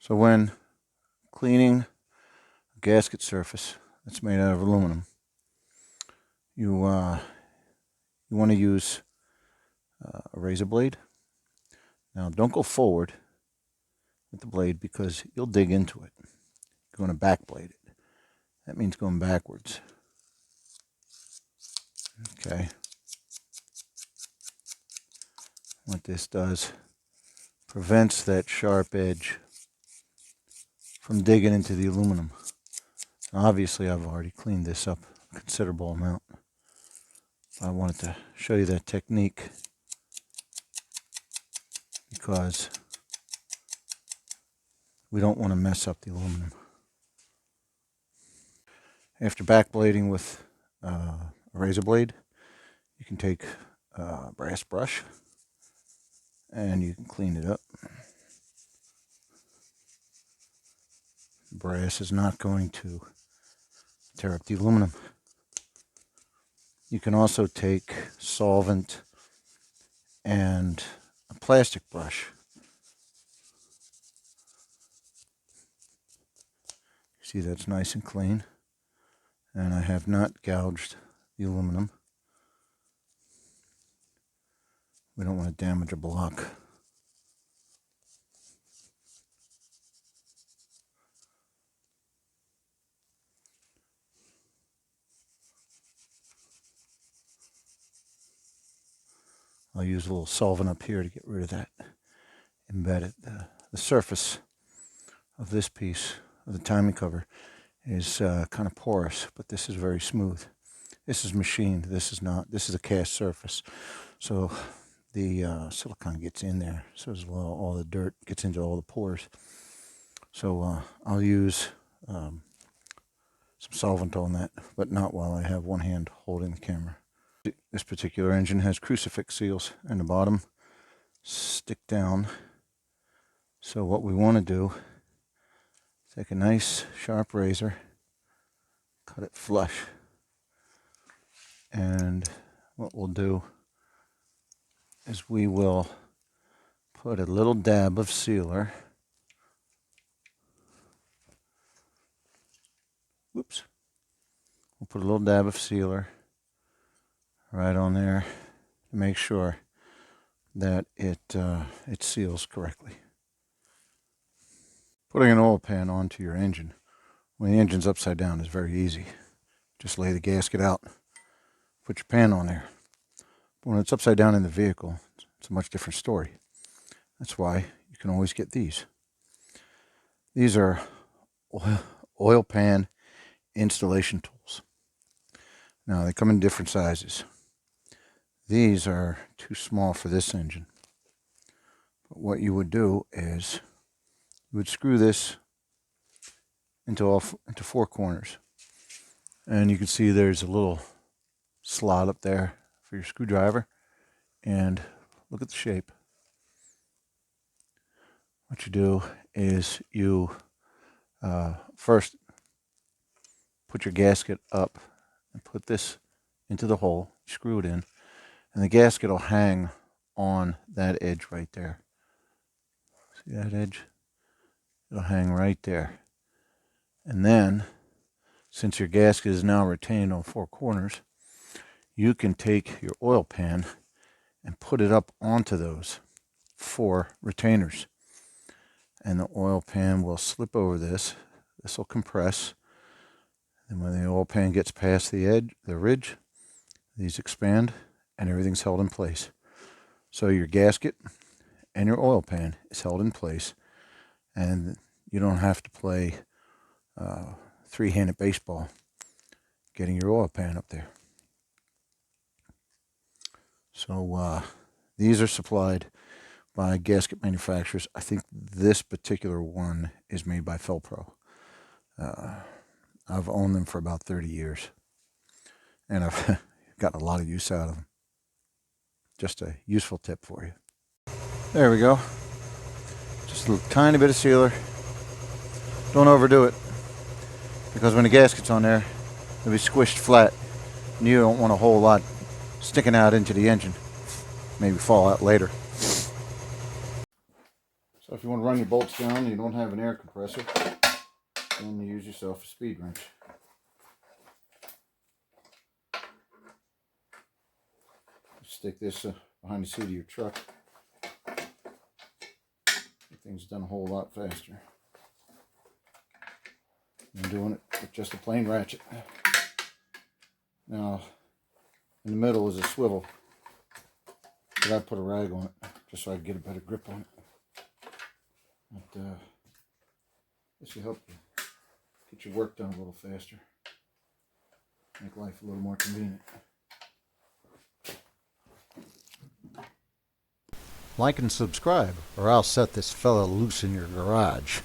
So when cleaning a gasket surface that's made out of aluminum, you want to use a razor blade. Now don't go forward with the blade because you'll dig into it. You're going to back blade it. That means going backwards. Okay. What this does prevents that sharp edge from digging into the aluminum. Now, obviously, I've already cleaned this up a considerable amount. I wanted to show you that technique because we don't want to mess up the aluminum. After backblading with a razor blade, you can take a brass brush and you can clean it up. Brass is not going to tear up the aluminum. You can also take solvent and a plastic brush. See, that's nice and clean, and I have not gouged the aluminum. We don't want to damage a block. I'll use a little solvent up here to get rid of that embedded. The surface of this piece of the timing cover is kind of porous, but this is very smooth. This is machined. This is not. This is a cast surface, so the silicone gets in there. So as well, all the dirt gets into all the pores. So I'll use some solvent on that, but not while I have one hand holding the camera. This particular engine has crucifix seals in the bottom, stick down. So what we want to do, take a nice sharp razor, cut it flush, and what we'll do is we will put a little dab of sealer. Whoops. We'll put a little dab of sealer right on there to make sure that it seals correctly. Putting an oil pan onto your engine when the engine's upside down is very easy. Just lay the gasket out, put your pan on there. But when it's upside down in the vehicle, it's a much different story. That's why you can always get these. These are oil pan installation tools. Now they come in different sizes. These are too small for this engine. But what you would do is you would screw this into four corners. And you can see there's a little slot up there for your screwdriver. And look at the shape. What you do is you first put your gasket up and put this into the hole, screw it in, and the gasket will hang on that edge right there. See that edge? It'll hang right there. And then, since your gasket is now retained on four corners, you can take your oil pan and put it up onto those four retainers. And the oil pan will slip over this. This will compress. And when the oil pan gets past the edge, the ridge, these expand and everything's held in place. So your gasket and your oil pan is held in place, and you don't have to play three-handed baseball getting your oil pan up there. So these are supplied by gasket manufacturers. I think this particular one is made by Felpro. I've owned them for about 30 years, and I've gotten a lot of use out of them. Just a useful tip for you. There we go. Just a tiny bit of sealer. Don't overdo it, because when the gasket's on there, it'll be squished flat, and you don't want a whole lot sticking out into the engine. Maybe fall out later. So if you want to run your bolts down and you don't have an air compressor, then you use yourself a speed wrench. Stick this behind the seat of your truck. Things done a whole lot faster than doing it with just a plain ratchet. Now, in the middle is a swivel, but I put a rag on it just so I can get a better grip on it. But this will help you get your work done a little faster, make life a little more convenient. Like and subscribe, or I'll set this fella loose in your garage.